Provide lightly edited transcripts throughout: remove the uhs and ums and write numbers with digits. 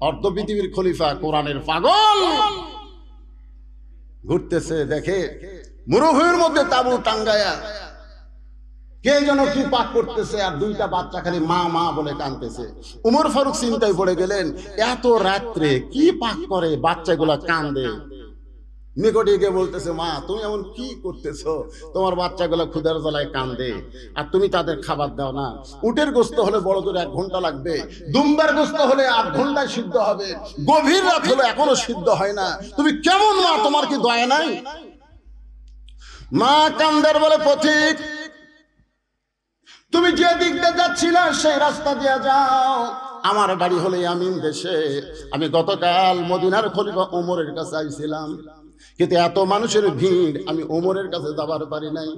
অর্ধ পৃথিবীর খলিফা কোরআনের পাগল ঘুরতেছে, দেখে মরুভূমির মধ্যে তাঁবু টাঙ্গায়া কে যেন কি পাক করতেছে, আর দুইটা বাচ্চা খালি মা মা বলে কাঁদতেছে। উমর ফারুক চিন্তায় পড়ে গেলেন, এত রাত্রে কি পাক করে বাচ্চাগুলা কান্দে। নিকটে গিয়ে বলতেছে, মা তুমি এমন কি করতেছো, তোমার বাচ্চাগুলা ক্ষুধার জ্বালায় কান্দে আর তুমি তাদের খাবার দাও না। উটের গোস্ত হলে বড় জোর 1 ঘন্টা লাগবে, দুম্বার গোস্ত হলে 8 ঘন্টায় সিদ্ধ হবে, গভীর রাত হলে এখনো সিদ্ধ হয় না, তুমি কেমন মা, তোমার কি দয়া নাই? মা কান্দার বলে, পথিক তুমি যে দিক দিয়ে যাচ্ছিলে সেই রাস্তা দিয়ে যাও, আমার বাড়ি হলে আমিন দেশে। আমি গতকাল মদিনার খলিফা ওমরের কাছে আইছিলাম, কিন্তু এত মানুষের ভিড় আমি ওমরের কাছে যাবার পারি নাই।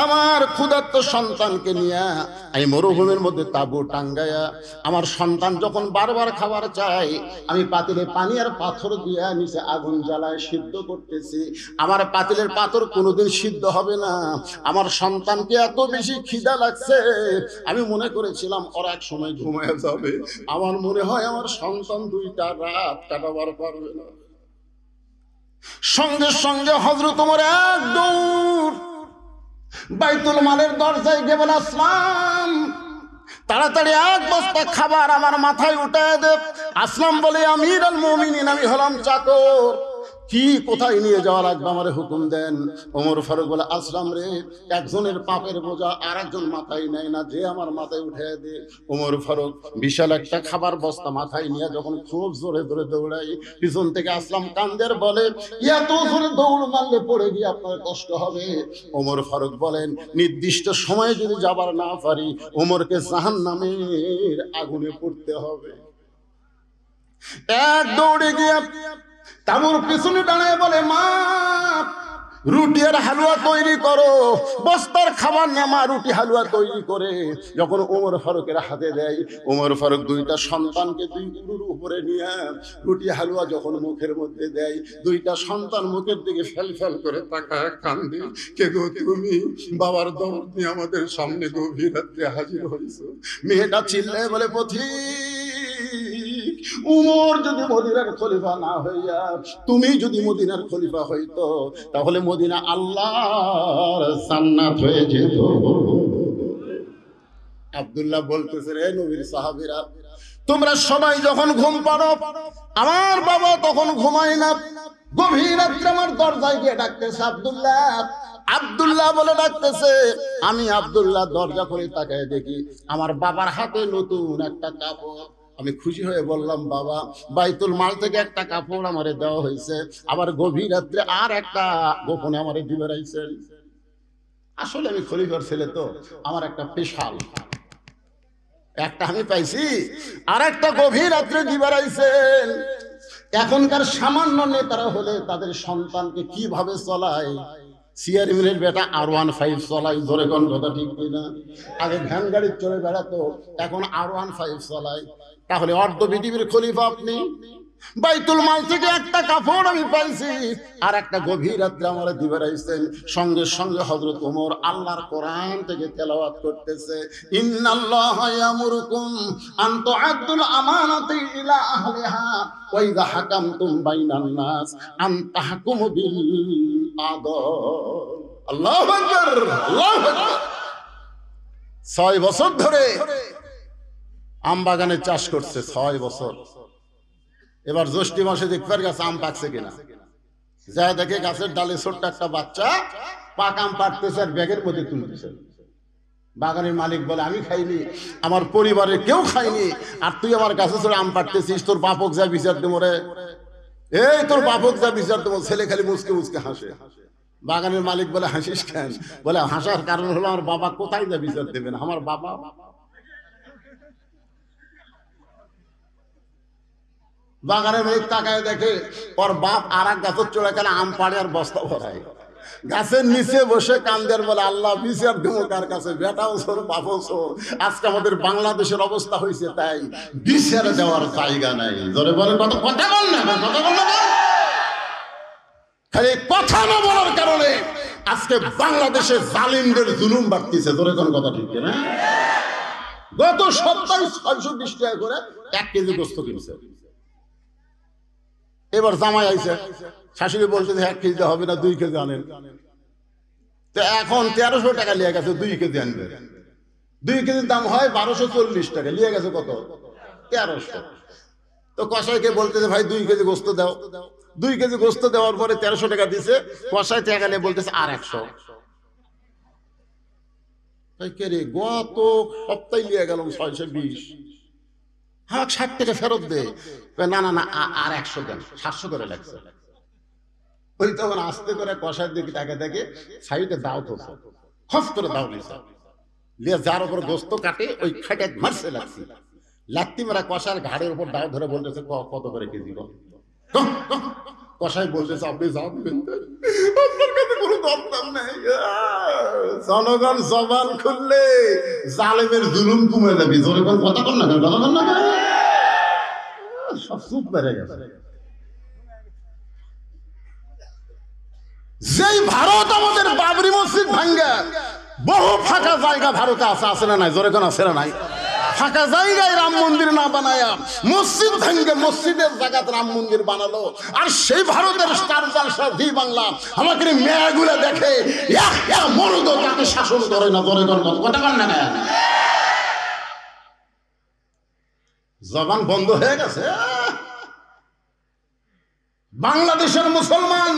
আমার ক্ষুধার্ত সন্তানকে নিয়ে আমি মরুভূমির মধ্যে তাঁবু টাঙ্গায়া, আমার সন্তান যখন বারবার খাবার চাই, আমি পাতিলে পানি আর পাথর দিয়ে নিচে আগুন জ্বালায় সিদ্ধ করতেছি। আমার পাতিলের পাথর কোনোদিন সিদ্ধ হবে না। আমার সন্তানকে এত বেশি খিদা লাগছে, আমি মনে করেছিলাম ওরা এক সময় ঘুমায় যাবে। আমার মনে হয় আমার সন্তান 2টা রাত কাটাবার পারবে না। সঙ্গে সঙ্গে হযরত ওমর এক দৌড় বাইতুল মালের দরজায় গিয়ে বলে, আসলাম তাড়াতাড়ি 1 বস্তা খাবার আমার মাথায় উঠায় দে। আসলাম বলে, আমির আল মুমিনিন, আমি হলাম চাকর, কি কোথায় নিয়ে যাওয়া লাগবে আমারে হুকুম দেন। ওমর ফারুক বলে, আসলাম রে, একজনের পাপের বোঝা আর একজন মাথায় নেয় না, যে আমার মাথায় উঠে দে। ওমর ফারুক বিশাল একটা খাবার বস্তা মাথায় নিয়ে যখন খুব জোরে জোরে দৌড়াই, পিছন থেকে আসলাম কান্দের বলে, এত জোরে দৌড় মারলে পড়ে গিয়ে আপনার কষ্ট হবে। ওমর ফারুক বলেন, নির্দিষ্ট সময়ে যদি যাবার না পারি, ওমরকে জাহান্নামের আগুনে পড়তে হবে। এক দৌড়ে গিয়ে তাঁবুর পিছনে দাঁড়ায় বলে, মা রুটি আর হালুয়া তৈরি করো। বস্তার খাবার নেমা রুটি হালুয়া তৈরি করে যখন ওমর ফারুকের হাতে দেয়, ওমর ফারুক 2টা সন্তানকে 2 উড়ুর উপরে নিয়ে রুটি হালুয়া যখন মুখের মধ্যে দেয়, 2টা সন্তান মুখের দিকে ফেল ফেল করে তাকায় কান্দে, কে গো তুমি, বাবার দরদ নিয়ে আমাদের সামনে গভীর রাত্রে হাজির হয়েছো। মেয়েটা চিল্লায় বলে, পথিক উমর যদি মদিনার খলিফা না হইয়া তুমি যদি মদিনার খলিফা হইতো, তাহলে মদিনা আল্লাহর জান্নাত হয়ে যেত। আব্দুল্লাহ বলতেছে, রে নবীর সাহাবীরা, তোমরা সবাই যখন ঘুম পাড়ো, আমার বাবা তখন ঘুমায় না, গভীর রাত্রে আমার দরজায় গিয়ে ডাকতেছে, আব্দুল্লাহ আব্দুল্লাহ বলে ডাকতেছে। আমি আব্দুল্লাহ দরজা খুলে তাকায় দেখি আমার বাবার হাতে নতুন একটা কাপড়। আমি খুশি হয়ে বললাম, বাবা বাইতুল মাল থেকে একটা কাপড় আমারে দেওয়া হয়েছে, আবার গভীর রাত্রে আর একটা গোপনে আমারে দিবে রাইছেন। আসলে আমি খলিফার ছেলে তো, আমার একটা স্পেশাল একটা আমি পাইছি, আর একটা গভীর রাত্রে দিবে রাইছেন। এখনকার সামান্য নেতারা হলে তাদের সন্তানকে কিভাবে চলায়, চেয়ারম্যানের বেটা R15 চলাই, ধরে কোন কথা ঠিক কিনা? আগে ভ্যান গাড়ি চলে বেড়াতো, এখন R15 চলাই। তাহলে অর্ধ পৃথিবীর খলিফা আপনি। বাইতুল মাল থেকে একটা কাপড় আমি পাইছি, আর একটা গভীর রাত্রে আমার দিবে রাইছেন। সঙ্গে সঙ্গে হযরত ওমর আল্লাহর কোরআন থেকে তেলাওয়াত করতেছে, ইন্নাল্লাহা ইয়ামুরুকুম আন তুআদ্দুল আমানাতি ইলা আহলিহা ওয়া ইযা হাকামতুম বাইনান নাস আন তাহকুমু বিল আদল। আল্লাহু আকবার, আল্লাহু আকবার। 6 বছর ধরে আম বাগানে চাষ করছে, 6 বছর। এবার জ্যৈষ্ঠ মাসে দেখবার গাছে আম পাকছে কিনা, যা দেখে গাছের ডালে ছোট্ট একটা বাচ্চা পাক আম পাড়তেছে আর ব্যাগের মধ্যে তুলতেছে। বাগানের মালিক বলে, আমি খাইনি, আমার পরিবারের কেউ খাইনি, আর তুই আমার গাছে চড়ে আম পাড়তেছিস, তোর বাপক যা বিচার দেবো রে, এই তোর বাপক যা বিচার দেবো। ছেলে খালি মুচকে মুচকে হাসে। বাগানের মালিক বলে, হাসিস কেন? বলে, হাসার কারণ হলো আমার বাবা কোথায় যা বিচার দেবেন, আমার বাবা। বাগানের মালিক তাকায় দেখে ওর বাপ আর এক গাছের চড়ে গেলে আম পাড়ে আর বস্তা ভরায়। গাছের নিচে বসে কান্দের বলে, আল্লাহ বিচার দেবো কার কাছে, বেটাও চোর বাপও চোর। আজকে আমাদের বাংলাদেশের অবস্থা হয়েছে তাই, বিচার দেওয়ার জায়গা নাই। ধরে বলে, কথা বল না, কথা বল না, খালি কথা না বলার কারণে আজকে বাংলাদেশে জালিমদের জুলুম বাড়তিছে। ধরে কোন কথা ঠিক না? গত সপ্তাহে 620 টাকা করে 1 কেজি গোস্ত কিনছে। এবার জামাই আইছে, শাশুড়ি বলছে যে 1 কেজি হবে না, 2 কেজি আনেন। তো এখন 1300 টাকা লিয়ে গেছে, 2 কেজি আনবে। 2 কেজির দাম হয় 1240 টাকা, লিয়ে গেছে কত? 1300। তো কসাইকে বলতেছে ভাই 2 কেজি গোস্ত দাও। 2 কেজি গোস্ত দেওয়ার পরে 1300 টাকা দিছে। কসাই টাকা নিয়ে বলতেছে আর 100। কে রে, গত সপ্তাহে লিয়ে গেলাম 620, হ্যাঁ 60 টাকা ফেরত দে। না না না, আর 100 দেন, 700 করে লাগছে। ওই তখন আস্তে করে কষার দিকে টাকা দেখে সাইডে দাও তো, খস করে দাও নিছে, লিয়ে যার উপর গোস্ত কাটে ওই খাটে মারছে লাগছে। লাত্তি মারা কষার ঘাড়ের উপর দাও ধরে বলতেছে কত করে কেজি গো? কষাই বলতেছে আপনি যাও দিবেন, আপনার কাছে কোনো দরকার নেই। জনগণ জবান খুললে জালেমের জুলুম কমে যাবে। জনগণ কথা কর না, কথা কর না, সব চুপ মেরে গেছে। যেই ভারত আমাদের বাবরি মসজিদ ভাঙ্গা, বহু ফাঁকা জায়গা ভারতে আছে না নাই? জোরে কোন আছে না নাই? ফাঁকা জায়গায় রাম মন্দির না বানায়া মসজিদ ভাঙ্গে মসজিদের জায়গাতে রাম মন্দির বানালো। আর সেই ভারতের স্টার জলসা জি বাংলা আমাকে মেয়েগুলো দেখে, মরদ তাকে শাসন করে না। জোরে কোন কথা কন না, জবান বন্ধ হয়ে গেছে। বাংলাদেশের মুসলমান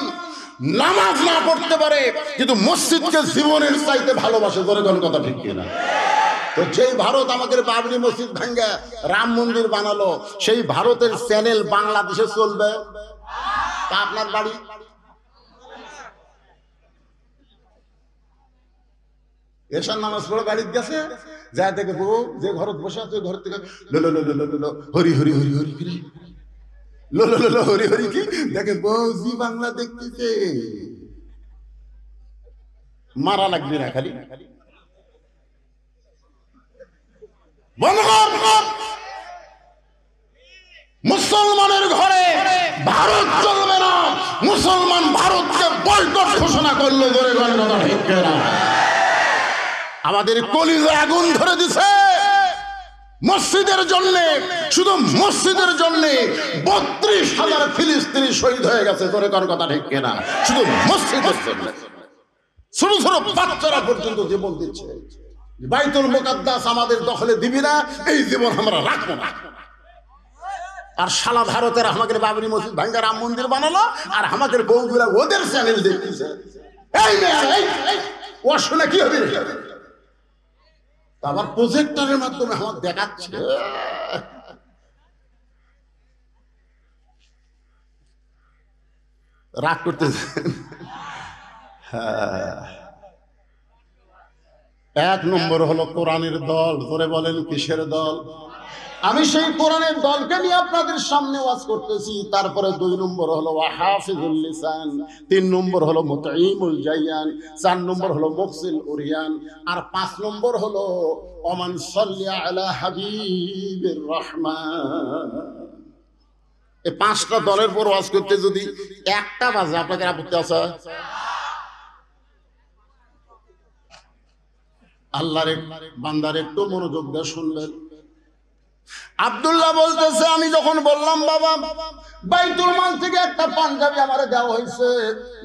নামাজ না পড়তে পারে কিন্তু মসজিদকে জীবনের চাইতে ভালোবাসে। জোরে কোন কথা ঠিক কিনা? তো যেই ভারত আমাদের বাবরি মসজিদ ভাঙ্গা রাম মন্দির বানালো, সেই ভারতের চ্যানেল বাংলাদেশে চলবে। তা আপনার বাড়ি এসার নামাজ পড়ে বাড়িতে গেছে, যা দেখে বউ যে ঘরত বসে আছে ঘর থেকে হরি হরি হরি হরি কি হরি হরি কি দেখে বউ জি বাংলা দেখতেছে। মারা লাগবে না খালি মুসলমানের ঘরে ভারত চলবে না। মুসলমান ভারতকে বয়কট ঘোষণা করলো। ধরে আমাদের কলিজা আগুন ধরে দিছে মসজিদের জন্য। শুধু মসজিদের জন্য 32,000 ফিলিস্তিনি শহীদ হয়ে গেছে। ধরে কোন কথা ঠিক কিনা? শুধু মসজিদের জন্য ছোট ছোট বাচ্চারা পর্যন্ত জীবন দিচ্ছে। বাইতুল মুকাদ্দাস আমাদের দখলে দিবি না, এই জীবন আমরা রাখবো না। আর শালা ভারতের আমাদের বাবরি মসজিদ ভাঙ্গা রাম মন্দির বানালো, আর আমাদের বউগুলা ওদের চ্যানেল দেখতেছে। এই ও শুনে কি হবে? আবার প্রজেক্টরের মাধ্যমে আমার দেখাচ্ছে। রাগ করতেছে। এক নম্বর হলো কোরআনের দল। ধরে বলেন কিসের দল? আমি সেই কোরআনের দলকে নিয়ে আপনাদের সামনে ওয়াজ করতেছি। তারপরে 2 নম্বর হলো হাফিজুল লিসান, 3 নম্বর হলো মুতাইমুল জায়ান, 4 নম্বর হলো মুফসিল উরিয়ান, আর 5 নম্বর হলো ওমান সাল্লি আলা হাবিবির রহমান। এই 5টা দলের পর ওয়াজ করতে যদি 1টা বাজে আপনাদের আপত্তি আছে? আল্লাহর বান্দার একটু মনোযোগ দিয়ে শুনবেন। আব্দুল্লাহ বলতেছে আমি যখন বললাম বাবা বাইতুল মাল থেকে একটা পাঞ্জাবি আমারে দেওয়া হয়েছে,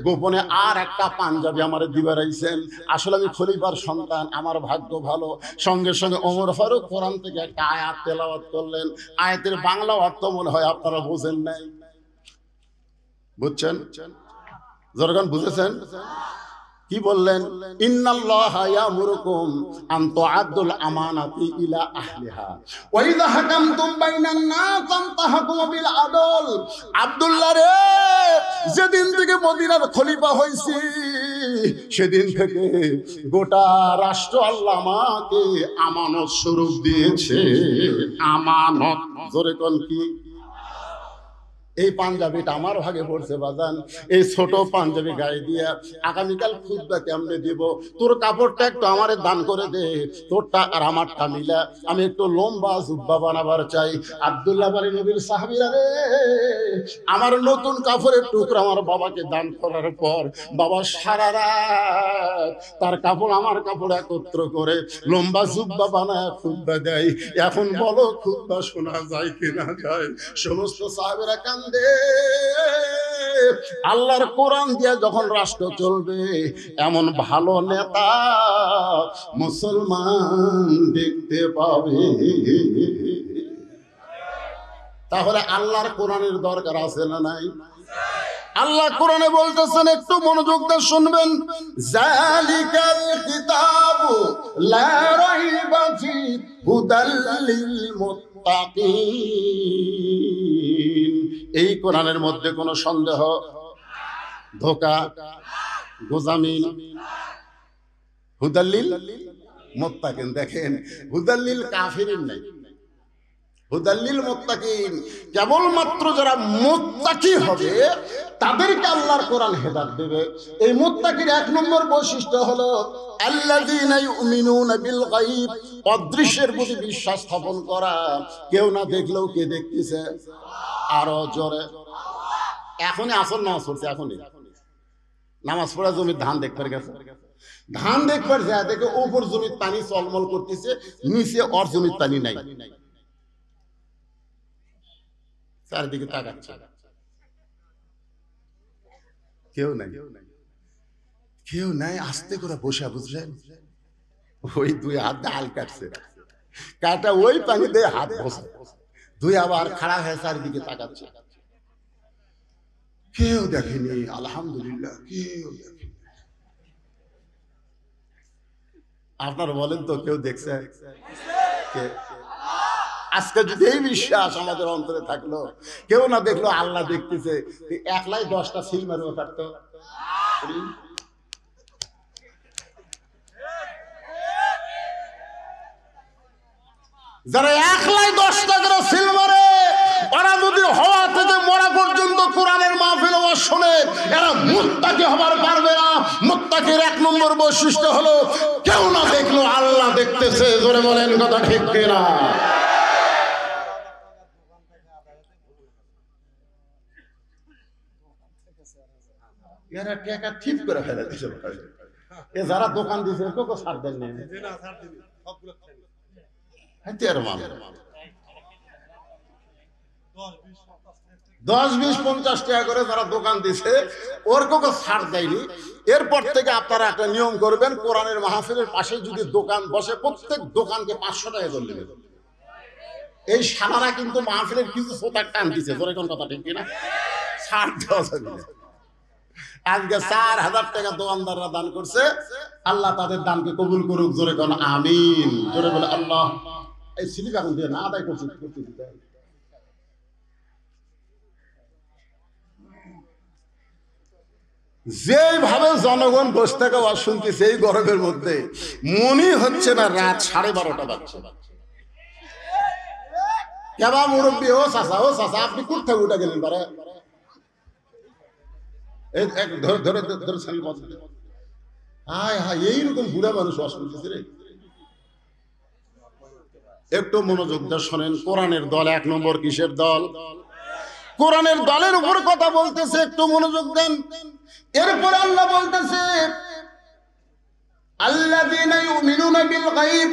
গোপনে আর একটা পাঞ্জাবি আমারে দিবার আইছেন। আসলে আমি খলিফার সন্তান, আমার ভাগ্য ভালো। সঙ্গে সঙ্গে ওমর ফারুক কোরআন থেকে একটা আয়াত তেলাওয়াত করলেন। আয়াতের বাংলা অর্থ মনে হয় আপনারা বুঝেন নাই। বুঝছেন? যখন বুঝেছেন কি বললেন? ইন্নাল্লাহা ইয়ামুরুকুম আন তুআদ্দুল আমানাতি ইলা আহলিহা ওয়া ইযা হাকামতুম বাইনান নাস আন তাহকুমু বিল আদল। আব্দুল্লাহ রে, যেদিন থেকে মদিনার খলিফা হইছি সেদিন থেকে গোটা রাষ্ট্র আল্লাহ আমাকে আমানত স্বরূপ দিয়েছে। আমানত। জোরে কোন কি? এই পাঞ্জাবিটা আমার ভাগে পড়ছে বাজান, এই ছোট পাঞ্জাবি গায়ে দিয়া আগামীকাল খুতবা কেমনে দিব, তোর কাপড়টা একটু আমারে দান করে দে, তোরটা আর আমারটা মিলা আমি একটু লম্বা জুব্বা বানাবার চাই। আব্দুল্লাহ বলে নবীর সাহাবীরা রে, আমার নতুন কাপড়ের টুকরা আমার বাবাকে দান করার পর বাবা সারা রাত তার কাপড় আমার কাপড় একত্র করে লম্বা জুব্বা বানায় খুতবা দেয়। এখন বলো খুতবা শোনা যায় কিনা যায়? সমস্ত সাহাবীরা কান্দে। আল্লাহর কোরআন দিয়ে যখন রাষ্ট্র চলবে, এমন ভালো নেতা মুসলমান দেখতে পাবে। তাহলে আল্লাহর কোরআনের দরকার আছে না নাই? আল্লাহ কোরআনে বলতেছেন, একটু মনোযোগ দিয়ে শুনবেন, জালিকাল কিতাবু লা রাইবা ফি হুদাল লিল মুত্তাকিন। এই কোরআনের মধ্যে কোনো সন্দেহ, ধোঁকা, গোজামি, হুদাল লিল মুত্তাকিন। দেখেন, হুদাল লিল কাফিরিন নাই, হুদাল্লিল মুত্তাকিন, কেবলমাত্র যারা মুত্তাকি হবে তাদেরকে আল্লাহর কোরআন হেদায়েত দেবে। এই মুত্তাকির এক নম্বর বৈশিষ্ট্য হলো আল্লাযীনা ইউমিনুনা বিল গায়ব, অদৃশ্যের প্রতি বিশ্বাস স্থাপন করা। কেউ না দেখলেও কে দেখতেছে? আরো জোরে। এখনই আসল নামাজ পড়ছে, এখনই নামাজ পড়া জমির ধান দেখতে গেছে, ধান দেখবার যায় দেখে উপর জমির পানি চলমল করতেছে, নিচে ওর জমির পানি নাই, চারিদিকে তাকাচ্ছে, কেউ নাই, কেউ নাই। আস্তে করে বসে, বুঝলেন, ওই দুই হাত ডাল কাটছে, কাটা ওই পানি দিয়ে হাত বসে, দুই আবার খাড়া হয়ে চারিদিকে তাকাচ্ছে। কেউ দেখেনি, আলহামদুলিল্লাহ, কেউ দেখেনি। আপনারা বলেন তো, কেউ দেখছে? আজকে যদি এই বিশ্বাস আমাদের অন্তরে থাকলো, কেউ না দেখলো আল্লাহ দেখতেছে, একলাই 10টা সিল মারবে পারতো? যারা একলাই 10টা করে সিল মারে, ওরা যদি হওয়া থেকে মরা পর্যন্ত কোরআনের মাহফিল ওয়াজ শুনে, এরা মুত্তাকি হবার পারবে না। মুত্তাকির এক নম্বর বৈশিষ্ট্য হলো কেউ না দেখলো আল্লাহ দেখতেছে। জোরে বলেন, কথা ঠিক কিনা? এরা টাকা ঠিক করে ফেলে দিছে। এ যারা দোকান দিয়েছে তোকে ছাড় দেন না, 10, 20, 50 টাকা করে যারা দোকান দিছে ওর কোকে ছাড় দেয়নি। এরপর থেকে আপনারা একটা নিয়ম করবেন, কোরআনের মাহফিলের পাশে যদি দোকান বসে, প্রত্যেক দোকানকে 500 টাকা করে নেবেন। এই সালারা কিন্তু মাহফিলের কিছু সোতার টান দিছে। তোর এখন কথা ঠিক কিনা? ছাড় দেওয়া যাবে না। আজকে 4000 টাকা দোকানদাররা দান করছে, আল্লাহ তাদের দানকে কবুল করুক। জোরে কোন আমিন। জোরে বলে আল্লাহ। এই স্লিপ এখন দিয়ে না আদায় করছে, যেভাবে জনগণ বসে থাকা ওয়াজ শুনতেছে এই গরমের মধ্যে, মনে হচ্ছে না রাত 12:30 বাজছে। কেবা মুরব্বী, ও চাচা, ও চাচা, আপনি কোথা উঠে গেলেন? বারে এইরকম বুড়া মানুষ ওয়াজ শুনতেছে রে। একটু মনোযোগ দিয়ে শোনেন, কোরআনের দল 1 নম্বর কিসের দল? কোরআনের দলের উপর কথা বলতেছে, একটু মনোযোগ দেন। এরপর আল্লাহ বলতেছে আল্লাযীনা ইউমিনুনা বিল গায়ব।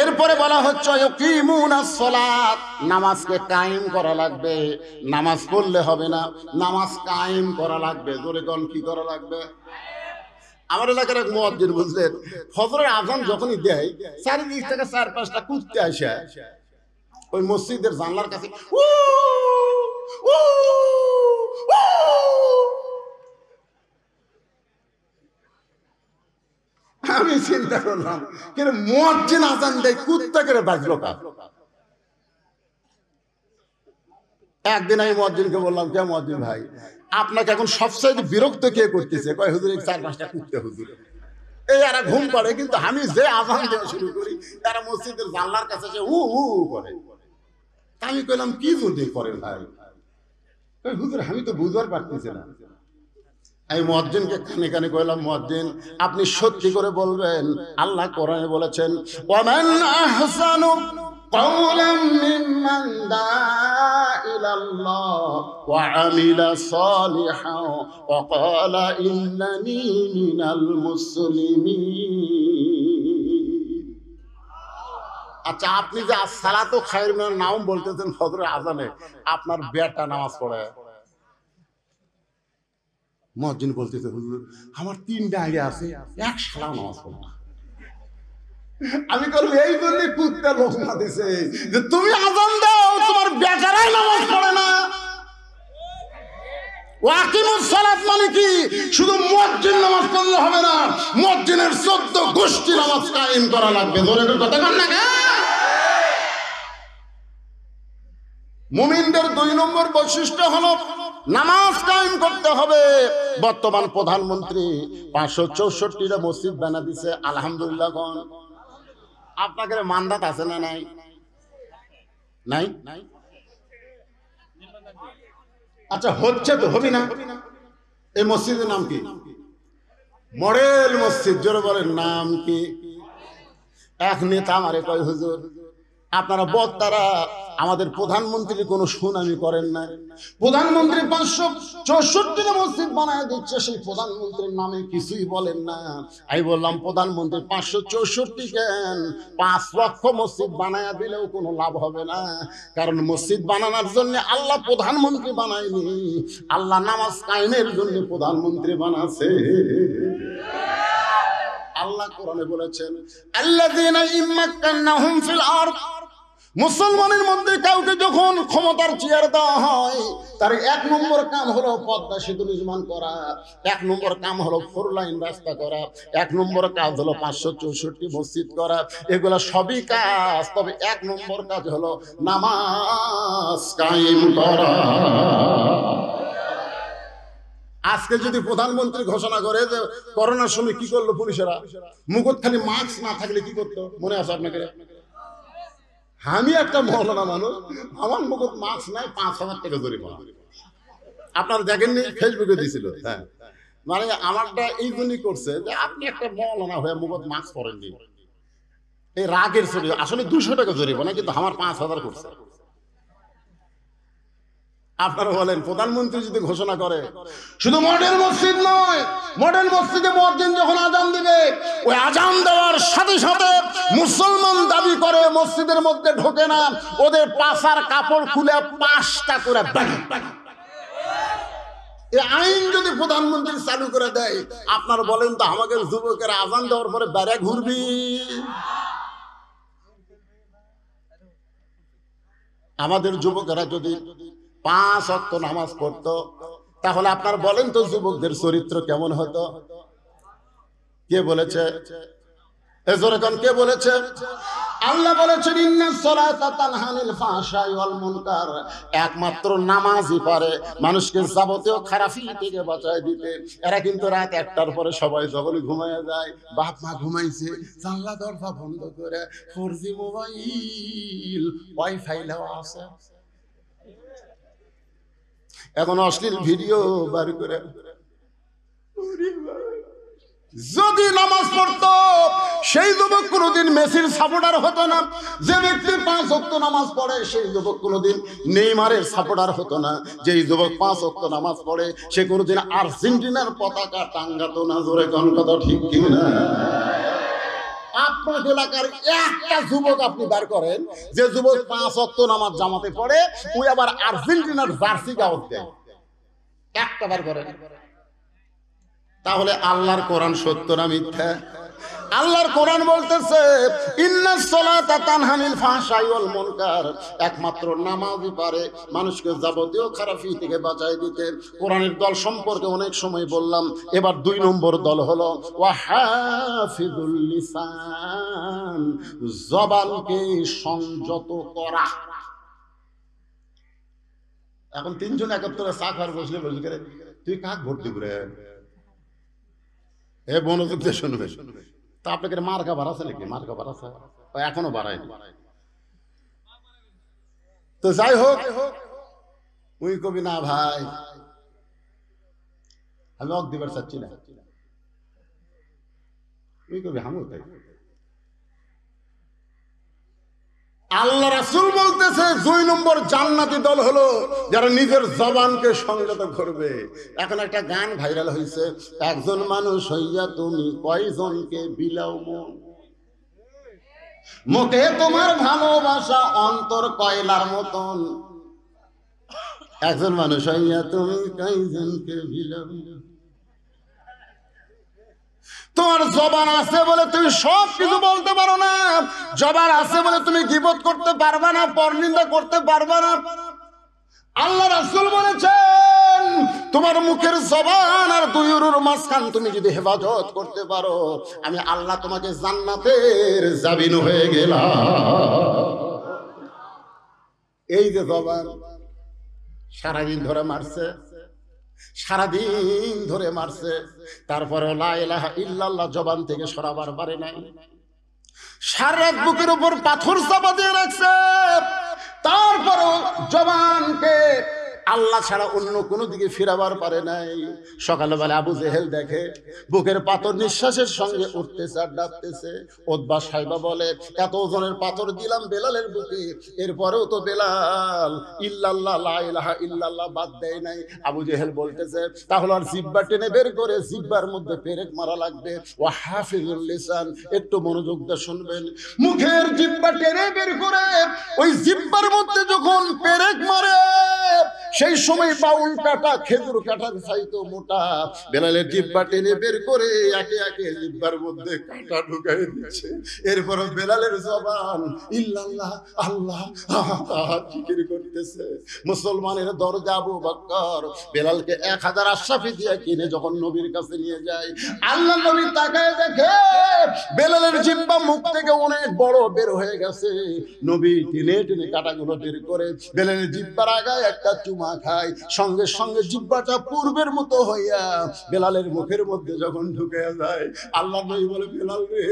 এরপরে বলা হচ্ছে ইয়াকিমুনাস সালাত, নামাজকে কায়েম করা লাগবে। নামাজ পড়লে হবে না, নামাজ কায়েম করা লাগবে। জোরে কোন কি করা লাগবে? আমার এলাকার এক মুয়াজ্জিন, বুঝলেন, ফজরের আযান যখনই দেয়, চারিদিক থেকে 4-5টা কুত্তে আসে ওই মসজিদের জানলার কাছে আমি চিন্তা করলাম, কিন্তু মুয়াজ্জিন আযান দেয়, কুত্তা করে বাজলো কা? একদিন আমি মুয়াজ্জিনকে বললাম, কে মুয়াজ্জিন ভাই, আপনাকে এখন সবচেয়ে বিরক্ত কে করতেছে? কয় হুজুর, 4-5টা কুত্তে হুজুর। এই এরা ঘুম পাড়ে, কিন্তু আমি যে আযান দেওয়া শুরু করি, তারা মসজিদের জানলার কাছে হু হু করে। আমি কইলাম, কি যদি করে ভাই? হুজুর আমি তো বুঝতে পারতেছি না। আমি মুয়াজ্জিনকে কানে কানে কইলাম, মুয়াজ্জিন আপনি সত্যি করে বলবেন, আল্লাহ কোরআনে বলেছেন ওয়ামান আহসানু কাওলাম মিম্মান দাআ ইলাল্লাহ ওয়া আমিলা সালিহান ওয়া ক্বালা ইন্নানি মিনাল মুসলিমিন। আচ্ছা, আপনি যে আসসালাতু খায়রুম মিনান নাওম বলতেছেন ফজরের আজানে, আপনার বেটা নামাজ পড়ে? মুয়াজ্জিন বলতেছে, হুজুর আমার 3টা আগে আছে, এক শালা নামাজ পড়ে না। আমি বললাম এই জন্য কুত্তা লোকমা দিছে যে তুমি আজান দাও, তোমার বেটারাই নামাজ পড়ে না। ওয়াকিমুস সালাত মানে কি? শুধু মুয়াজ্জিন নামাজ পড়লে হবে না, মুয়াজ্জিনের 14 গোষ্ঠী নামাজ কায়েম করা লাগবে। ধরে কথা কন না কেন? মুমিনদের 2 নম্বর বৈশিষ্ট্য হলো নামাজ কায়েম করতে হবে। বর্তমান প্রধানমন্ত্রী 564টা মসজিদ বানা দিছে, আলহামদুলিল্লাহ। কোন আপনাদের মানদাত আছে না? নাই নাই। আচ্ছা হচ্ছে তো, হবে না? এই মসজিদের নাম কি? মডেল মসজিদ। জোরে বলেন নাম কি? এক নেতা আমারে কয়, হুজুর আপনারা বক্তারা আমাদের প্রধানমন্ত্রীর কোনো সুনামি করেন না। প্রধানমন্ত্রী 564টা মসজিদ বানায় দিচ্ছে, সেই প্রধানমন্ত্রীর নামে কিছুই বলেন না। আমি বললাম প্রধানমন্ত্রী 564 কেন, 5 লক্ষ মসজিদ বানায় দিলেও কোনো লাভ হবে না। কারণ মসজিদ বানানোর জন্য আল্লাহ প্রধানমন্ত্রী বানায়নি, আল্লাহ নামাজ কায়েমের জন্য প্রধানমন্ত্রী বানাছে। আল্লাহ কোরআনে বলেছেন আল্লাযীনা ইম্মাক্কান্নাহুম ফিল আরদ, মুসলমানের মধ্যে কাউকে যখন ক্ষমতার চেয়ার দেওয়া হয়, তার 1 নম্বর কাম হলো পদ্মা সেতু নির্মাণ করা, 1 নম্বর কাম হলো 4 লাইন রাস্তা করা, 1 নম্বর কাজ হলো 564 মসজিদ করা। এগুলা সবই কাজ, তবে 1 নম্বর কাজ হলো নামাজ কায়েম করা। আজকে যদি প্রধানমন্ত্রী ঘোষণা করে যে করোনার সময় কি করলো পুলিশেরা, মুখত খালি মাস্ক না থাকলে কি করতো মনে আছে আপনাকে? আমি একটা মৌলানা মানুষ, আমার মুখত মাস্ক নাই, 5,000 টাকা জরিমানা। আপনারা দেখেননি, ফেসবুকে দিছিল। হ্যাঁ, মানে আমারটা এই জন্যই করছে যে আপনি একটা মৌলানা হয়ে মুখত মাস্ক পরেননি, এই রাগের ছবি। আসলে 200 টাকা জরিমানা, কিন্তু আমার 5,000 করছে। আপনারা বলেন প্রধানমন্ত্রী যদি ঘোষণা করে, শুধু মডেল মসজিদ নয়, মডেল মসজিদে মুয়াজ্জিন যখন আজান দিবে, ওই আজান দেওয়ার সাথে সাথে মুসলমান দাবি করে মসজিদের মধ্যে ঢোকে না, ওদের পাছার কাপড় খুলে 5টা করে ব্যাগ। এই আইন যদি প্রধানমন্ত্রী চালু করে দেয়, আপনারা বলেন তো আমাকে যুবকেরা আজান দেওয়ার পরে বেড়ে ঘুরবি? আমাদের যুবকেরা যদি 5 ওয়াক্ত নামাজ পড়তো, তাহলে আপনারা বলেন তো যুবকদের চরিত্র কেমন হতো? কে বলেছে? এজরকন কে বলেছে? আল্লাহ বলেছেন ইন্নাস সালাতা তানহা আনিল ফাহশাই ওয়াল মুনকার। একমাত্র নামাজই পারে মানুষকে যাবতীয় খারাপি থেকে বাঁচায় দিতে। এরা কিন্তু রাত 1টার পরে সবাই যখন ঘুমায় যায়, বাপ মা ঘুমাইছে, জানলা দরজা বন্ধ করে 4G মোবাইল ওয়াইফাই দেওয়া আছে, এখন অশ্লীল ভিডিও বার করে। যদি নামাজ পড়তো, সেই যুবক কোনোদিন মেসির সাপোর্টার হতো না। যে ব্যক্তি 5 ওয়াক্ত নামাজ পড়ে, সেই যুবক কোনোদিন নেইমারের সাপোর্টার হতো না। যেই যুবক 5 ওয়াক্ত নামাজ পড়ে, সে কোনোদিন আর্জেন্টিনার পতাকা টাঙ্গাতো না। জোরে কোন কথা ঠিক কি না? আপনার এলাকার একটা যুবক আপনি বার করেন, যে যুবক 5 ওয়াক্ত নামাজ জামাতে পড়ে, ওই আবার আর্জেন্টিনার জার্সি গাউট দেয়, একটা বার করেন। তাহলে আল্লাহর কোরআন সত্য না মিথ্যা? আল্লাহর কোরআন বলতেছে ইন্নাস সালাতা তানহা আনিল ফাহশাই ওয়াল মুনকার, একমাত্র নামাজই পারে মানুষকে যাবতীয় খারাপি থেকে বাঁচায় দিতে। কোরআনের দল সম্পর্কে অনেক সময় বললাম, এবার 2 নম্বর দল হলো ওয়া হাফিজুল লিসান, জবানকে সংযত করা। এখন 3 জন একত্রে চা খাওয়ার বসলে বসে করে, তুই কাক ভোট দিবি রে? এ মনোযোগ দিয়ে শুনবে। তা আপনাকে মার্কা বাড়াছে নাকি? মার্কা বাড়াছে? এখনো বাড়ায়নি। তো যাই হোক, ওই কবি না ভাই, আমি অক দিবার চাচ্ছি না, ওই কবি হামু তাই। আল্লাহ রাসূল বলতেছে 2 নম্বর জান্নাতি দল হলো যারা নিজের জবানকে সংযত করবে। এখন একটা গান ভাইরাল হয়েছে, একজন মানুষ হইয়া তুমি কয়জনকে বিলাও মন, মুখে তোমার ভালোবাসা অন্তর কয়লার মতন, একজন মানুষ হইয়া তুমি কয়জনকে বিলাও। তোমার জবান আছে বলে তুমি সব কিছু বলতে পারো না, জবান আছে বলে তুমি গীবত করতে পারবা না, পরনিন্দা করতে পারবা না। আল্লাহ রাসূল বলেছেন তোমার মুখের জবান আর দুই উরুর মাঝখান তুমি যদি হেফাজত করতে পারো, আমি আল্লাহ তোমাকে জান্নাতের জামিন হয়ে গেলাম। এই যে জবান সারাদিন ধরে মারছে, সারাদিন ধরে মারছে, তারপরে লা ইলাহা ইল্লাল্লাহ জবান থেকে সরাবার পারে নাই। সারা রাত বুকের উপর পাথর চাপা দিয়ে রাখছে, তারপরও জবানকে আল্লাহ ছাড়া অন্য কোনো দিকে ফিরাবার পারে নাই। সকালবেলা আবু জেহেল দেখে বুকের পাথর নিঃশ্বাসের সঙ্গে উঠতেছে আর ডাকতেছে। ওতবা সাহেবা বলে এত ওজনের পাথর দিলাম বেলালের বুকে, এরপরেও তো বেলাল ইল্লাল্লাহ লা ইলাহা ইল্লাল্লাহ বাদ দেয় নাই। আবু জেহেল বলতেছে তাহলে আর জিহ্বা টেনে বের করে জিহ্বার মধ্যে পেরেক মারা লাগবে। ও হাফিজুল লিসান, একটু মনোযোগ দিয়ে শুনবেন, মুখের জিহ্বা টেনে বের করে ওই জিহ্বার মধ্যে যখন পেরেক মারে, সেই সময় বাউল কাটা খেজুর কাটার চাইতো মোটা বেলালের জিহ্বা টেনে বের করে একে একে জিহ্বার মধ্যে কাটা ঢুকাই দিচ্ছে। এরপর বেলালের জবান ইল্লাল্লাহ আল্লাহ জিকির করতেছে। মুসলমানের দরজা আবু বকর বেলালকে 1000 আশরাফি দিয়ে কিনে যখন নবীর কাছে নিয়ে যায়, আল্লাহ নবী তাকায় দেখে বেলালের জিহ্বা মুখ থেকে অনেক বড় বের হয়ে গেছে। নবী টেনে টেনে কাটাগুলো বের করে বেলালের জিহ্বার আগায় একটা চুমা খায়, সঙ্গে সঙ্গে জিহ্বাটা পূর্বের মতো হইয়া বেলালের মুখের মধ্যে যখন ঢুকে যায়, আল্লাহ নবী বলে বেলাল রে,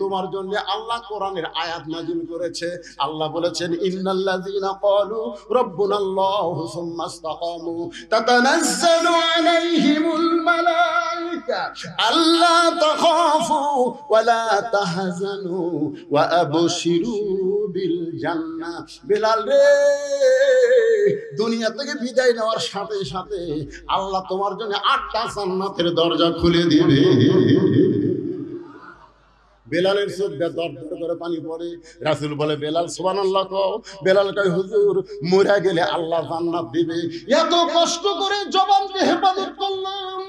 তোমার জন্য আল্লাহ কোরআনের আয়াত নাজিল করেছে। আল্লাহ বলেছেন ইন্নাল্লাযীনা ক্বালু রাব্বুনাল্লাহু সুম্মা ইসতাকামু তাতানাজ্জালু আলাইহিমুল মালায়েকা আল্লা তাখাফু ওয়া লা তাহজানু ওয়া আবশিরু বিল জান্নাহ। বেলাল রে, দুনিয়া থেকে বিদায় নেওয়ার সাথে সাথে আল্লাহ তোমার জন্য 8টা জান্নাতের দরজা খুলে দিবে। বেলালের চোখ দিয়ে দর দর করে পানি পড়ে। রাসূল বলে বেলাল সুবহানাল্লাহ কও। বেলাল কয় হুজুর মরে গেলে আল্লাহ জান্নাত দিবে। এত কষ্ট করে জবানকে হেফাজত করলাম,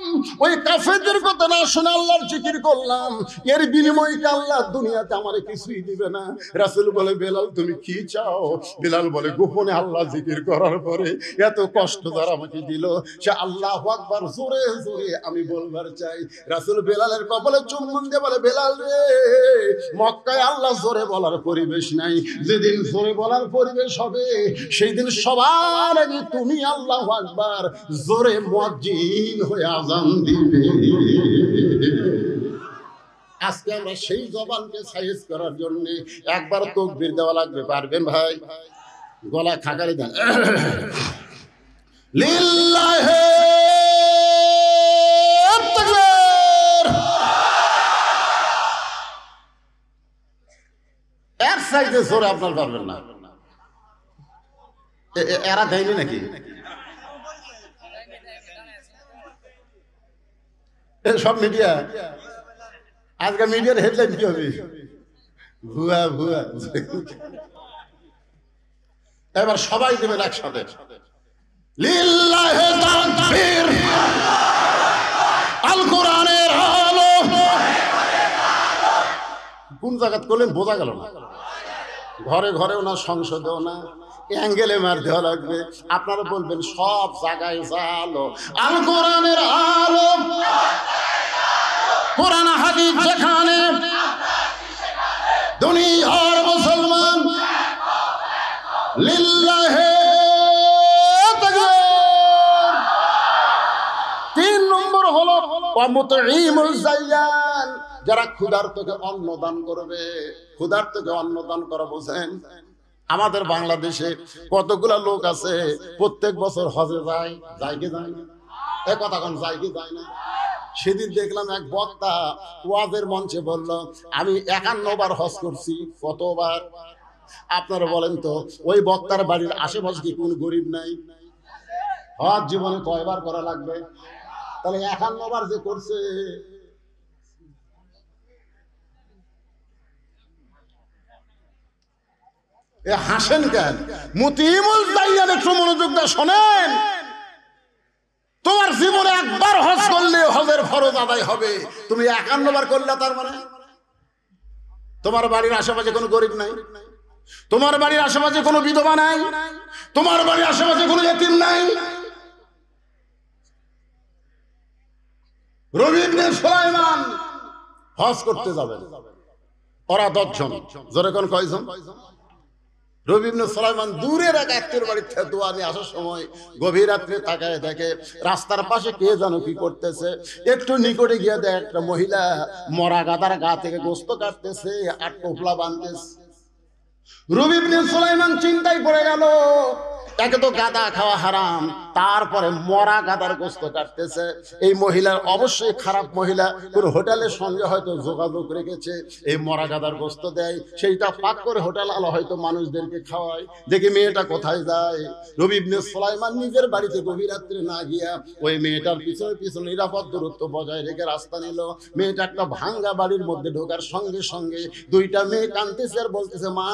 ওই কাফেরদের কথা না শুনে আল্লাহর জিকির করলাম, এর বিনিময়ে কি আল্লাহ দুনিয়াতে আমারে কিছুই দিবে না? রাসূল বলে বেলাল তুমি কি চাও? বেলাল বলে গোপনে আল্লাহ জিকির করার পরে এত কষ্ট যারা আমাকে দিল, সে আল্লাহু আকবার জোরে জোরে আমি বলবার চাই। রাসূল বেলালের কপালে চুম্বন দিয়ে বলে বেলাল রে, মক্কায় আল্লাহ জোরে বলার পরিবেশ নাই, যেদিন জোরে বলার পরিবেশ হবে সেই দিন সবার আগে তুমি আল্লাহু আকবার জোরে মুয়াজ্জিন হয়ে আযান দিবে। আজকে আমরা সেই জবানকে সাইজ করার জন্য একবার তাকবীর দেওয়া লাগবে। পারবেন ভাই? গলা খাকারি দেন। লিল্লাহি এক সাইজে জোরে আপনার পারবেন না। এরা দেয়নি নাকি? সব মিডিয়া আজকে মিডিয়ার হেডলাইন কি হবে? ভুয়া ভুয়া। এবার সবাই দেবেন একসাথে লিল্লাহি তাকবীর, আল কোরআনের আলো। কোন জায়গাত করলেন বোঝা গেল না। ঘরে ঘরেও না, সংসদেও না, অ্যাঙ্গেলে মার দেওয়া লাগবে। আপনারা বলবেন সব জায়গায় আলো, আল কোরআনের আলো, কোরআন হাদিস যেখানে, দুনিয়ার মুসলমান লিল্লাহি তাকবীর। 3 নম্বর হলো ওয়া মুতঈমুল জায়ান, যারা ক্ষুধার্তকে অন্ন দান করবে। ক্ষুধার্তকে অন্ন দান করা বোঝেন? আমাদের বাংলাদেশে কতগুলা লোক আছে প্রত্যেক বছর হজে যায়, যায় কি যায় না? এ কথা কোন যায় কি যায় না? সেদিন দেখলাম এক বক্তা ওয়াজের মঞ্চে বলল, আমি 51 বার হজ করছি। কতবার? আপনারা বলেন তো, ওই বক্তার বাড়ির আশেপাশে কি কোন গরিব নাই? হজ জীবনে কয়বার করা লাগবে? তাহলে 51 বার যে করছে, এ হাসেন কেন? মুতিমুল দাইয়ান, একটু মনোযোগ দিয়ে শোনেন। তোমার জীবনে একবার হজ করলে হজের ফরজ আদায় হবে। তুমি 51 বার করলে তার মানে তোমার বাড়ির আশেপাশে কোনো গরিব নাই, তোমার বাড়ির আশেপাশে কোনো বিধবা নাই, তোমার বাড়ির আশেপাশে কোনো ইতিম নাই। রবি ইবনে সুলাইমান হজ করতে যাবেন, ওরা 10 জন। জোরে কোন কয়জন? রবি ইবনে সুলাইমান দূরের এক আত্মীয়ের বাড়িতে দোয়া নিয়ে আসার সময় গভীর রাত্রে তাকায় দেখে রাস্তার পাশে কে যেন কি করতেছে। একটু নিকটে গিয়ে দেখে একটা মহিলা মরা গাদার গা থেকে গোস্ত কাটতেছে আর টোপলা বাঁধতেছে। রবি ইবনে সুলাইমান চিন্তায় পড়ে গেল, তাকে তো গাদা খাওয়া হারাম, তারপরে মরা গাদার গোস্ত কাটতেছে। এই মহিলার অবশ্যই খারাপ মহিলা, কোন হোটেলের সঙ্গে হয়তো যোগাযোগ রেখেছে, এই মরা গাদার গোস্ত দেয়, সেইটা পাক করে হোটেল আলো হয়তো মানুষদেরকে খাওয়ায়। দেখি মেয়েটা কোথায় যায়। রবি ইবনে সুলাইমান নিজের বাড়িতে গভীর রাত্রে না গিয়া ওই মেয়েটার পিছনে পিছনে নিরাপদ দূরত্ব বজায় রেখে রাস্তা নিল। মেয়েটা একটা ভাঙ্গা বাড়ির মধ্যে ঢোকার সঙ্গে সঙ্গে দুইটা মেয়ে কাঁদতেছে আর বলতেছে, মা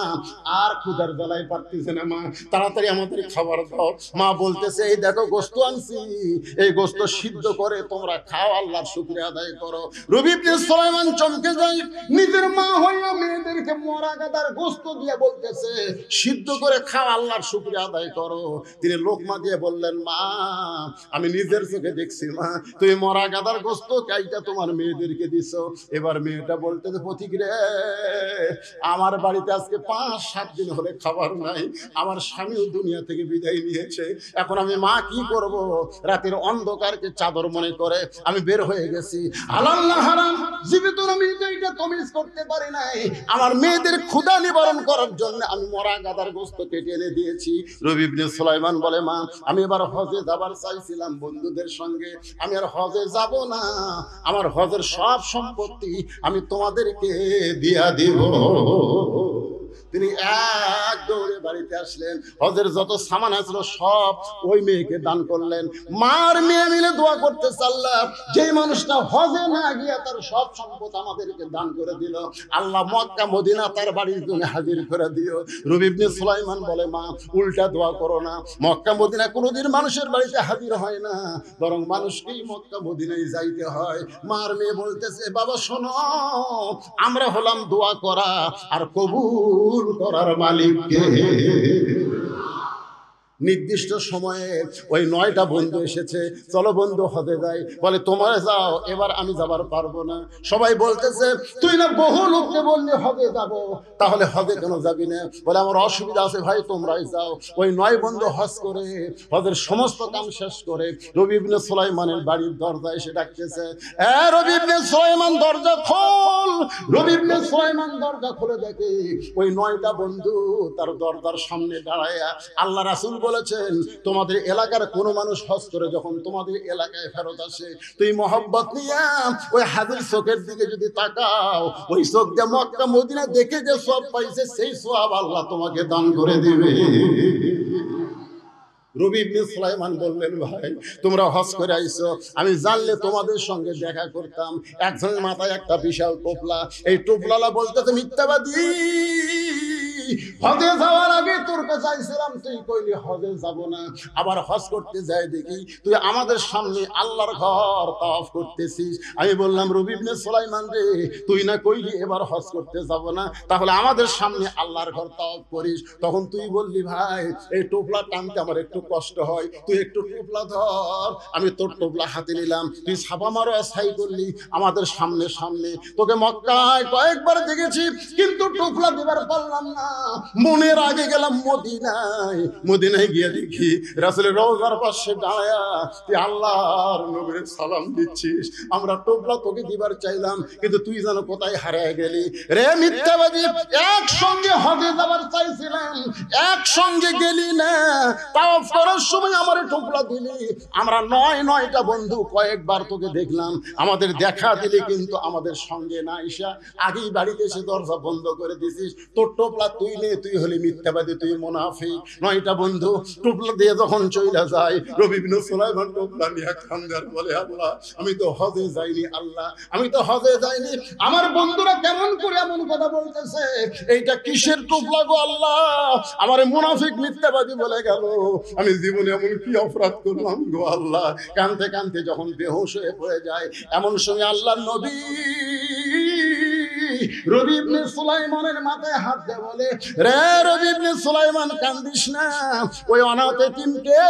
আর ক্ষুধার জ্বালায় পারতেছে না, মা তাড়াতাড়ি আমাদের খাবার দাও। মা বলতেছে, এই দেখো গোস্ত আনছি, এই গোস্ত সিদ্ধ করে তোমরা খাও, আল্লাহর শুকরিয়া আদায় করো। রবি ইবনে সুলাইমান চমকে যায়, নিজের মা হইয়া মেয়েদেরকে মরা গাদার গোস্ত দিয়ে বলতেছে সিদ্ধ করে খাও, আল্লাহর শুকরিয়া আদায় করো। তিনি লোকমা দিয়ে বললেন, মা আমি নিজের চোখে দেখছি, মা তুমি মরা গাদার গোস্ত কাইটা তোমার মেয়েদেরকে দিছো। এবার মেয়েটা বলতেছে, পথিক রে, আমার বাড়িতে আজকে 5-7 দিন হলে খাবার নাই, আমার স্বামীও দুনিয়া থেকে বিদায় নিয়েছে, এখন আমি মা কি করব? রাতের অন্ধকারকে চাদর মনে করে আমি বের হয়ে গেছি। হালাল না হারাম জীবিত আমি এইটা তমিজ করতে পারি নাই, আমার মেয়েদের ক্ষুধা নিবারণ করার জন্য আমি মরা গাদার গোস্ত কেটে এনে দিয়েছি। রবি ইবনে সুলাইমান বলে, মা আমি এবার হজে যাবার চাইছিলাম বন্ধুদের সঙ্গে, আমি আর হজে যাব না, আমার হজের সব সম্পত্তি আমি তোমাদেরকে দিয়া দিব। তিনি এক দৌড়ে বাড়িতে আসলেন, হজের যত সামান আসলো সব ওই মেয়েকে দান করলেন। মার মেয়ে মিলে দোয়া করতে চাল্লাম, যেই মানুষটা হজে না গিয়া তার সব সম্পদ আমাদেরকে দান করে দিল, আল্লাহ মক্কা মদিনা তার বাড়ির জন্য হাজির করে দিও। রবি ইবনে সুলাইমান বলে, মা উল্টা দোয়া করো না, মক্কা মদিনা কোনোদিন মানুষের বাড়িতে হাজির হয় না, বরং মানুষকেই মক্কা মদিনায় যাইতে হয়। মার মেয়ে বলতেছে, বাবা শোনো, আমরা হলাম দোয়া করা আর কবুল করার মালিককে। নির্দিষ্ট সময়ে ওই 9টা বন্ধু এসেছে, চলো বন্ধু হজে যাই। বলে, তোমরা যাও, এবার আমি যাবার পারবো না। সবাই বলতেছে, তুই না বহু লোককে বললি হজে যাব, তাহলে হজে কেন যাবি না? বলে, আমার অসুবিধা আছে ভাই, তোমরাই যাও। ওই 9 বন্ধু হজ করে হজের সমস্ত কাম শেষ করে রবি ইবনে সুলাইমানের বাড়ির দরজা এসে ডাকতেছে, এ রবি ইবনে সুলাইমান দরজা খোল। রবি ইবনে সুলাইমান দরজা খুলে দেখে ওই 9টা বন্ধু তার দরজার সামনে দাঁড়ায়। আল্লাহ রাসূল বলেছেন, তোমাদের এলাকার কোনো মানুষ হজ করে যখন তোমাদের এলাকায় ফেরত আসে, তুই মহব্বত নিয়ে ওই হাজির চোখের দিকে যদি তাকাও, ওই চোখ দিয়ে মক্কা মদিনা দেখে যে সওয়াব পাইছে, সেই সওয়াব আল্লাহ তোমাকে দান করে দিবে। রবি ইবনে সুলাইমান বললেন, ভাই তোমরা হজ করে আইছো, আমি জানলে তোমাদের সঙ্গে দেখা করতাম। একজনের মাথায় একটা বিশাল টোপলা, এই টোপলালা বলতেছে, মিথ্যাবাদী, হজে যাওয়ার আগে তোর কাছে চাইছিলাম, তুই কইলি হজে যাব না, আবার হজ করতে যাই দেখি তুই আমাদের সামনে আল্লাহর ঘর তাওয়াফ করতেছিস। আমি বললাম, রবি ইবনে সুলাইমান রে, তুই না কইলি এবার হজ করতে যাব না, তাহলে আমাদের সামনে আল্লাহর ঘর তাওয়াফ করিস। তখন তুই বললি, ভাই এই টোপলা টানতে আমার একটু কষ্ট হয়, তুই একটু টোপলা ধর। আমি তোর টোপলা হাতে নিলাম, তুই ছাপা মারো ছাই করলি আমাদের সামনে সামনে। তোকে মক্কায় কয়েকবার দেখেছি, কিন্তু টোপলা দেবার পারলাম না, মনের আগে গেলাম মদিনায়, মদিনায় গিয়ে দেখি রাসূলের রওজার পাশে দাঁড়ায়া তুই আল্লাহর নবীর সালাম দিচ্ছিস। আমরা টোপলা তোকে দিবার চাইলাম, কিন্তু তুই যেন কোথায় হারিয়ে গেলি রে মিথ্যাবাদী। একসঙ্গে হজে যাবার চাইছিলাম, একসঙ্গে গেলি না, তাওয়াফ করার সময় আমার টোপলা দিলি। আমরা নয়টা বন্ধু কয়েকবার তোকে দেখলাম, আমাদের দেখা দিলি কিন্তু আমাদের সঙ্গে না এসা আগেই বাড়িতে এসে দরজা বন্ধ করে দিছিস। তোর টোপলা তুই নে, তুই হলি মিথ্যাবাদী, তুই মুনাফিক। 9টা বন্ধু টোপলা দিয়ে যখন চইলা যায়, রবি ইবনে সুলাইমান টোপলা নিয়ে কান্দার বলে আল্লাহ আমি তো হজে যাইনি, আল্লাহ আমি তো হজে যাইনি। আমার বন্ধুরা কেমন করে এমন কথা বলতেছে, এইটা কিসের টোপলা গো আল্লাহ? আমার মুনাফিক মিথ্যাবাদী বলে গেল। আমি জীবনে এমন কি অপরাধ করলাম গো আল্লাহ? কানতে কানতে যখন বেহুশ হয়ে পড়ে যায়, এমন সময় আল্লাহর নবী রবি ইবনে সুলাইমানের মাথায় হাত দিয়ে বলে, রে রবি ইবনে সুলাইমান কান্দিস না, ওই অনাথ এতিমকে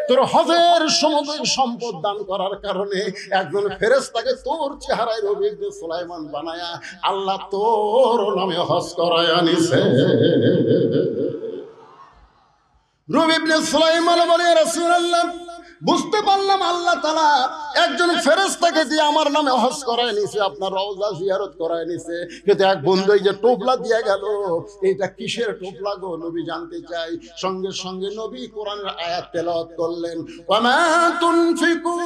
তোর হজের সমুদ্র সম্পদ দান করার কারণে একজন ফেরেশতাকে তোর চেহারায় রবি ইবনে সুলাইমান বানায়া আল্লাহ তোর নামে হজ করায়া নিছে। রবি ইবনে সুলাইমান বলে, রাসূলুল্লাহ বুঝতে পারলাম আল্লাহ তাআলা একজন ফেরেশতাকে দিয়ে আমার নামে হজ করায় নিছে, আপনার রওজা জিয়ারত করায় নিছে, কিন্তু এক বন্ধু এই যে টোপলা দিয়ে গেল, এটা কিসের টোপলা গো? নবী জানতে চাই। সঙ্গে সঙ্গে নবী কোরআনের আয়াত তেলাওয়াত করলেন, ওয়া মা তুনফিকু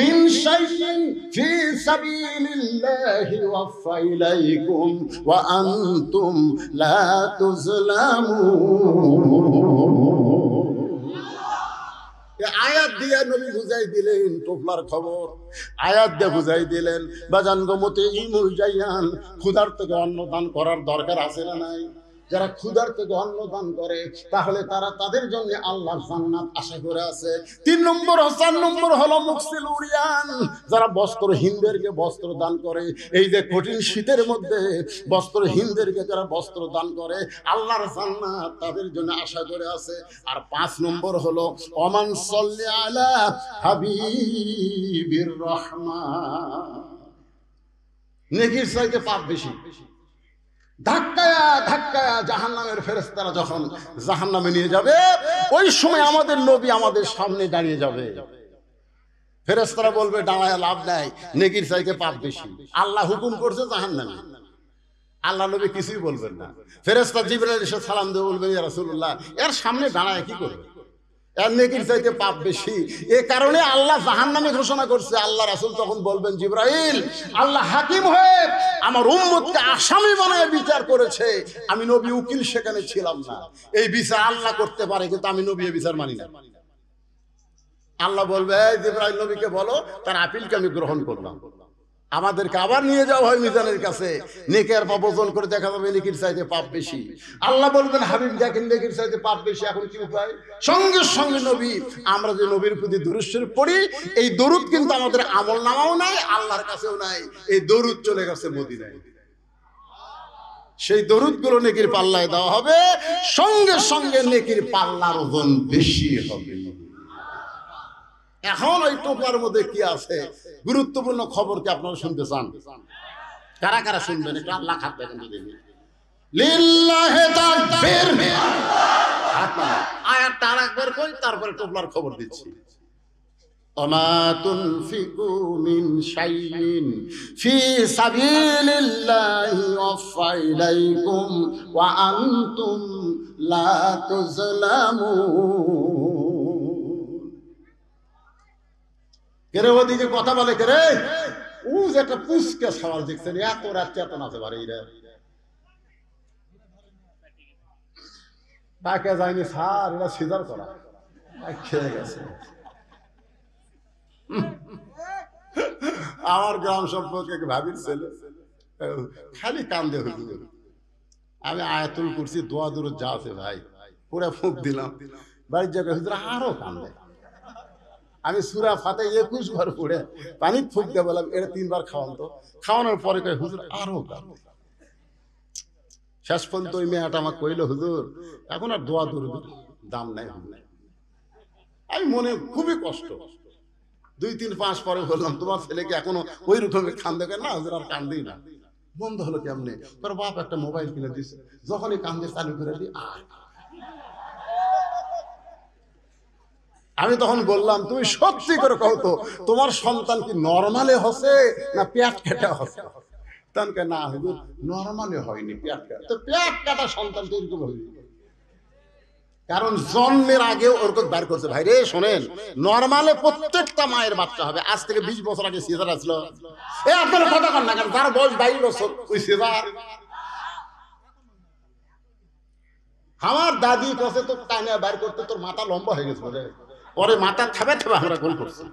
মিন শাইইন ফি সাবিলিল্লাহি ওয়াফা ইলাইকুম ওয়া আনতুম লা তুজলামুন। আয়াত দিয়ে নবী বুঝাই দিলেন টোপলার খবর, আয়াত দিয়ে বুঝাই দিলেন বাজান গমতে ইমুল জাইয়ান, ক্ষুধার্তকে অন্ন দান করার দরকার আছে না নাই? যারা ক্ষুধার্তকে অন্ন দান করে তাহলে তারা তাদের জন্য আল্লাহর জান্নাত আশা করে আছে। 3 নম্বর 4 নম্বর হলো মুকসিল উরিয়ান, যারা বস্ত্রহীনদেরকে বস্ত্র দান করে। এই যে কঠিন শীতের মধ্যে বস্ত্রহীনদেরকে যারা বস্ত্র দান করে, আল্লাহর জান্নাত তাদের জন্য আশা করে আছে। আর 5 নম্বর হলো ওমান সাল্লি আলা হাবিবির রহমান, নেকির চাইতে পাপ বেশি। ধাক্কায়া ধাক্কায়া জাহান্নামের ফেরেশতারা যখন জাহান্নামে নিয়ে যাবে, ওই সময় আমাদের নবী আমাদের সামনে দাঁড়িয়ে যাবে। ফেরেশতারা বলবে দাঁড়ায় লাভ নাই, নেকির চাইতে পাপ বেশি। আল্লাহ হুকুম করছে জাহান্নামে, আল্লাহ নবী কিছুই বলবেন না। ফেরেশতা জিবরাইল এসে সালাম দিয়ে বলবেন, ইয়া রাসূলুল্লাহ এর সামনে দাঁড়ায় কি করবে, এর নেকির চাইতে পাপ বেশি। এ কারণে আল্লাহ জাহান্নামে ঘোষণা করছে। আল্লাহ রাসূল তখন বলবেন, জিবরাইল আল্লাহ হাকিম হয়ে আমার উম্মতকে আসামি বানায় বিচার করেছে, আমি নবী উকিল সেখানে ছিলাম না। এই বিচার আল্লাহ করতে পারে, কিন্তু আমি নবী এই বিচার মানি না। আল্লাহ বলবে, জিবরাইল নবীকে বলো তার আপিলকে আমি গ্রহণ করলাম। আমাদেরকে আবার নিয়ে যাওয়া হয় মিজানের কাছে, নেকের পাপ ওজন করে দেখা যাবে নেকির চাইতে পাপ বেশি। আল্লাহ বলবেন, হাবিব দেখেন নেকির চাইতে পাপ বেশি, এখন কি উপায়? সঙ্গে সঙ্গে নবী, আমরা যে নবীর প্রতি দরুদ শরীফ পড়ি, এই দরুদ কিন্তু আমাদের আমল নামাও নাই, আল্লাহর কাছেও নাই। এই দরুদ চলে গেছে মদিনায়, সেই দরুদ গুলো নেকির পাল্লায় দেওয়া হবে, সঙ্গে সঙ্গে নেকির পাল্লার ওজন বেশি হবে। এখন ওই টোপলার মধ্যে কি আছে গুরুত্বপূর্ণ খবর কি আপনারা শুনতে চান? কারা কারা শুনবেন? একটু আল্লাহ হাত দেখেন দেখি। লিল্লাহি তাকবীর। আয়াতটা আরেকবার কই, তারপরে টোপলার খবর দিচ্ছি। ওমা তুনফিকু মিন শাইইন ফি সাবিলিল্লাহি ওয়াফা ইলাইকুম ওয়া আনতুম লা তুজলামুন। কেরে ওদিকে কথা বলে কেরে, ও যে একটা পুষ্কে সওয়াল দেখছেন, এত রাত চেতন আছে বাড়ি রে, তাকে যায়নি স্যার, এরা সিজার করা খেয়ে গেছে। আমার গ্রাম সম্পর্কে ভাবির ছেলে খালি কান্দে হুজুর। আমি আয়াতুল কুরসি দোয়া দূর যা আছে ভাই পুরা ফুঁক দিলাম, বাড়ির জায়গায় হুজুর আরো কান্দে। আমি সূরা ফাতিহা 21 বার পড়ে পানি ফুঁক দিয়ে বললাম এটা 3 বার খাওয়ান তো। খাওয়ানোর পরে কয় হুজুর আরো কান্দে। শেষ পর্যন্ত ওই মেয়েটা আমাকে কইল, হুজুর এখন আর দোয়া দূর দাম নাই হুজুর। আমি মনে খুবই কষ্ট, 2, 3, 5 পরে বললাম তোমার ছেলেকে এখনো ওই রকমের কান্দে কেন? না হুজুর আর কান্দেই না, বন্ধ হলো কেমনে? তোর বাপ একটা মোবাইল কিনে দিছে, যখনই কান্দে চালু করে দিই আর। আমি তখন বললাম, তুমি সত্যি করে কও তো, তোমার সন্তান কি নরমালে হচ্ছে না পেট কাটা হচ্ছে? তখন না হুজুর, নরমালে হয়নি, পেট কাটা। তো পেট কাটা সন্তান তো এরকম হবে, কারণ জন্মের আগেও ওরকম বার করছে। ভাই রে শোনেন, নরমালে প্রত্যেকটা মায়ের বাচ্চা হবে। আজ থেকে 20 বছর আগে সিজার আসলো, এ আপনারা কথা কন না কেন? তার বয়স 22 বছর, ওই সিজার। আমার দাদি কাছে তো টাইনা বার করতে তোর মাথা লম্বা হয়ে গেছে বলে, পরে মাথা থাবে থাবে আমরা গোল করছি।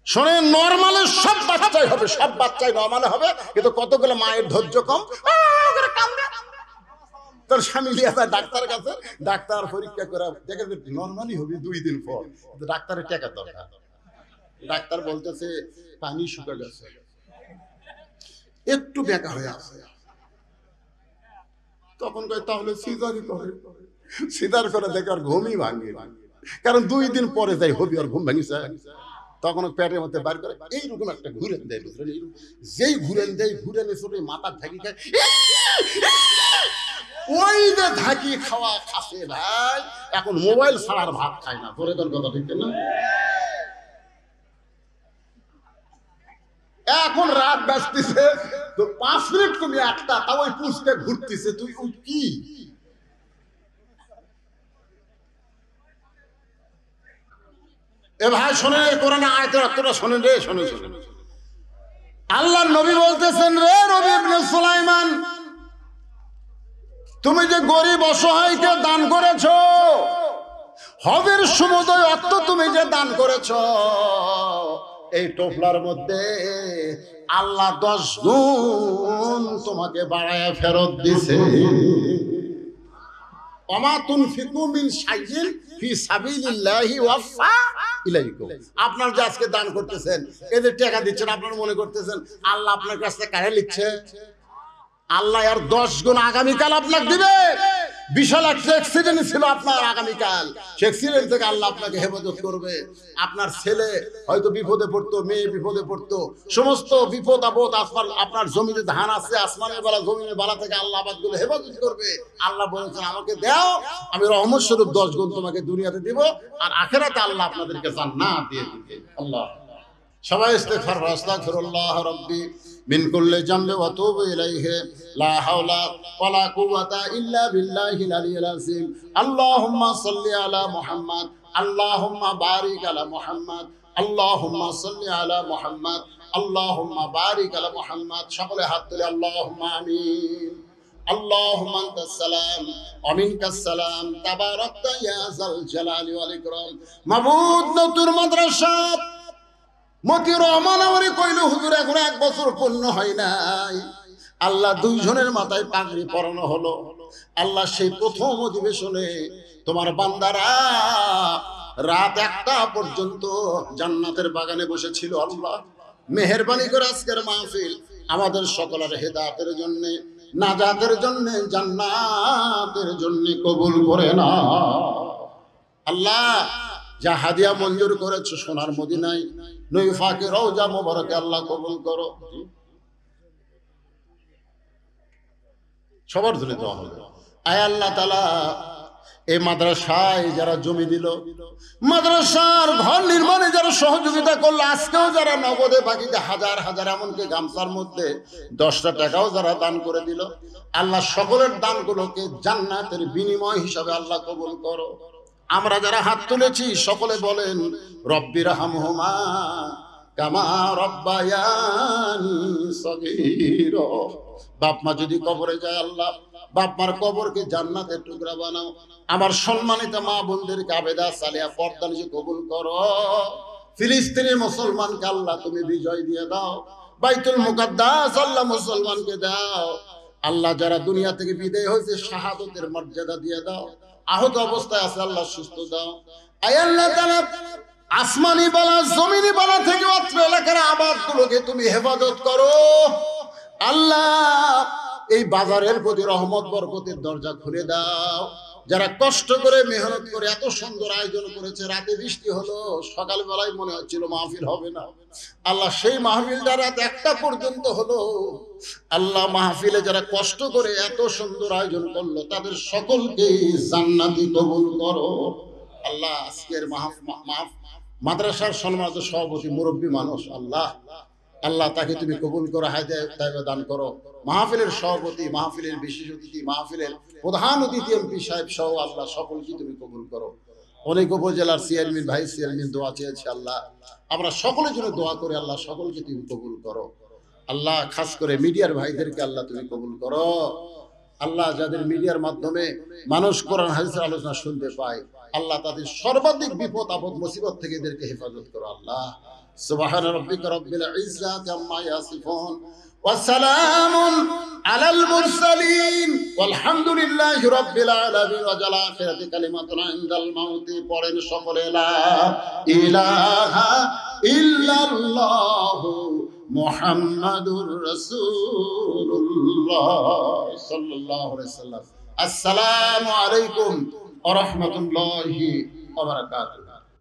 শোনেন, নরমালে সব বাচ্চাই হবে, সব বাচ্চাই নরমালে হবে, কিন্তু কতগুলো মায়ের ধৈর্য কম, তোর স্বামী নিয়ে যায় ডাক্তারের কাছে, ডাক্তার পরীক্ষা করে দেখে নরমালি হবে 2 দিন পর, কিন্তু ডাক্তারের টাকা দরকার। ডাক্তার বলতেছে পানি শুকে গেছে, একটু বেঁকা হয়ে আছে। তখন কয় তাহলে সিজারই করে। সিজার করে দেখে আর ঘুমই ভাঙে, কারণ 2 দিন পরে যাই হবি আর ঘুম ভাঙিছে। তখন পেটের মধ্যে বার করে এইরকম একটা ঘুরেন দেয়, যেই ঘুরেন দেয়, ঘুরে নিয়ে মাথা ঢাকি খায়, ওই যে ঢাকি খাওয়া খাসে ভাই, এখন মোবাইল ছাড়ার ভাত খায় না। তোর এখন কথা ঠিক না? এখন রাত বাজতেছে তো 5 মিনিট তুমি একটা, তাও ওই পুষকে ঘুরতেছে, তুই ওই কি? এ ভাই শোনেন, কোরআনে আয়াতের অর্থটা শোনেন রে, শোনেন শোনেন। আল্লাহর নবী বলতেছেন, রে নবী ইবনে সুলাইমান, তুমি যে গরিব অসহায়কে দান করেছো, হজের সমুদয় অর্থ তুমি যে দান করেছো, এই টোপলার মধ্যে আল্লাহ 10 গুণ তোমাকে বাড়ায় ফেরত দিছে। ওমা তুনফিকু মিন শাইইন ফি সাবিলিল্লাহি ওয়াফা ইলাইকুম। আপনার যে আজকে দান করতেছেন, এদের টাকা দিচ্ছেন, আপনারা মনে করতেছেন আল্লাহ আপনার কাছ থেকে কাড়ে নিচ্ছে? আল্লাহ আর 10 গুণ আগামীকাল আপনাকে দিবে। বিশাল একটা অ্যাক্সিডেন্ট ছিল আপনার আগামীকাল, সেই অ্যাক্সিডেন্ট থেকে আল্লাহ আপনাকে হেফাজত করবে। আপনার ছেলে হয়তো বিপদে পড়তো, মেয়ে বিপদে পড়তো, সমস্ত বিপদ আপদ, আসমান, আপনার জমিতে ধান আছে, আসমানের বেলা জমিনের বেলা থেকে আল্লাহ আবাদগুলো হেফাজত করবে। আল্লাহ বলেছেন আমাকে দাও, আমি রহমত স্বরূপ 10 গুণ তোমাকে দুনিয়াতে দিব, আর আখিরাতে আল্লাহ আপনাদেরকে জান্নাত দিয়ে দিবে। আল্লাহ, সবাই ইস্তিগফার, আস্তাগফিরুল্লাহ রাব্বি মিন কুল্লি জামবি ওয়া তুবু ইলাইহি, লা হাওলা ওয়ালা কুওয়াতা ইল্লা বিল্লাহিল আলিয়্যিল আযীম। আল্লাহুম্মা সাল্লি আলা মুহাম্মাদ, আল্লাহুম্মা বারিক আলা মুহাম্মাদ, আল্লাহুম্মা সাল্লি আলা মুহাম্মাদ, আল্লাহুম্মা বারিক আলা মুহাম্মাদ। সকলে হাত তুলে আল্লাহুম্মা আমিন। আল্লাহুম্মা আনতাস সালাম ওয়া মিনকাস সালাম, তাবারাকতা ইয়া যাল জালালি ওয়াল ইকরাম। মাবুদ, নতুন মাদ্রাসা মতি রহমান আমারে কইল, হুজুর এখন 1 বছর পূর্ণ হয় নাই। আল্লাহ 2 জনের মাথায় পাগড়ি পরানো হলো। আল্লাহ সেই প্রথম অধিবেশনে তোমার বান্দারা রাত 1টা পর্যন্ত জান্নাতের বাগানে বসেছিল। আল্লাহ মেহেরবানি করে আজকের মাহফিল আমাদের সকলের হেদায়েতের জন্য, নাজাতের জন্য, জান্নাতের জন্য কবুল করে না। আল্লাহ যা হাদিয়া মঞ্জুর করেছো সোনার মদিনায় নূর ফাকে রওজা মোবারকে আল্লাহ কবুল করো। সবার জন্য দোয়া হবে। আয় আল্লাহ তাআলা, এই মাদ্রাসায় যারা জমি দিল, মাদ্রাসার ঘর নির্মাণে যারা সহযোগিতা করলো, আজকেও যারা নগদে, বাকিতে হাজার হাজার, এমনকি গামছার মধ্যে 10টা টাকাও যারা দান করে দিল, আল্লাহ সকলের দানগুলোকে জান্নাতের বিনিময় হিসাবে আল্লাহ কবুল করো। আমরা যারা হাত তুলেছি সকলে বলেন রব্বির হামহুমা কামা রব্বায়ানি সগীরা। বাপ মা যদি কবরে যায়, আল্লাহ বাপ মার কবরকে জান্নাতের টুকরা বানাও। আমার সম্মানিত মা বোনদেরকে আবেদা সালিয়া পর্দা নিয়ে কবুল করো। ফিলিস্তিনের মুসলমানকে আল্লাহ তুমি বিজয় দিয়ে দাও। বাইতুল মুকাদ্দাস আল্লাহ মুসলমানকে দাও। আল্লাহ যারা দুনিয়া থেকে বিদায় হয়েছে, শাহাদতের মর্যাদা দিয়ে দাও। আহত অবস্থায় আছে আল্লাহ সুস্থ দাও। আয় আল্লাহ তাআলা, আসমানি বালা জমিনি বালা থেকে অত্র এলাকার আবাদগুলোকে তুমি হেফাজত করো। আল্লাহ এই বাজারের প্রতি রহমত বরকতের দরজা খুলে দাও। যারা কষ্ট করে মেহনত করে এত সুন্দর আয়োজন করেছে, রাতে বৃষ্টি হলো, সকালবেলায় মনে হচ্ছিল মাহফিল হবে না, আল্লাহ সেই মাহফিলটা রাত 1টা পর্যন্ত হলো। আল্লাহ মাহফিলে যারা কষ্ট করে এত সুন্দর আয়োজন করলো তাদের সকলকে জান্নাতি কবুল করো আল্লাহ। আজকের মাদ্রাসার সম্মানিত সভাপতি মুরব্বী মানুষ, আল্লাহ আল্লাহ তাকে তুমি কবুল করো, হায়দায়াত তাইবা দান করো। মাহফিলের সভাপতি, মাহফিলের বিশেষ অতিথি, মাহফিলের প্রধান অতিথি এমপি সাহেব সহ আল্লাহ সকলকে তুমি কবুল করো। অনেক উপজেলার চেয়ারম্যান, ভাইস চেয়ারম্যান দোয়া চেয়েছে আল্লাহ, আমরা সকলের জন্য দোয়া করে আল্লাহ সকলকে তুমি কবুল করো আল্লাহ। খাস করে মিডিয়ার ভাইদেরকে আল্লাহ তুমি কবুল করো আল্লাহ। যাদের মিডিয়ার মাধ্যমে মানুষ কোরআন হাদিসের আলোচনা শুনতে পায় আল্লাহ, তাদের সর্বাধিক বিপদ আপদ মুসিবত থেকে এদেরকে হেফাজত করো আল্লাহ। সুবহান রাব্বিকা রাব্বিল ইজ্জাতি আম্মা ইয়াসিফুন ওয়া সালামুন আলাল মুরসালিন ওয়ালহামদুলিল্লাহি রাব্বিল আলামিন। ওয়া জাল আখিরাতি কালিমাতুন ইনদাল মাউতি। পড়েন সকলে লা ইলাহা ইল্লাল্লাহু মুহাম্মাদুর রাসূলুল্লাহ সাল্লাল্লাহু আলাইহি সাল্লাম। আসসালামু আলাইকুম ওয়া রাহমাতুল্লাহি ওয়া বারাকাতুহু।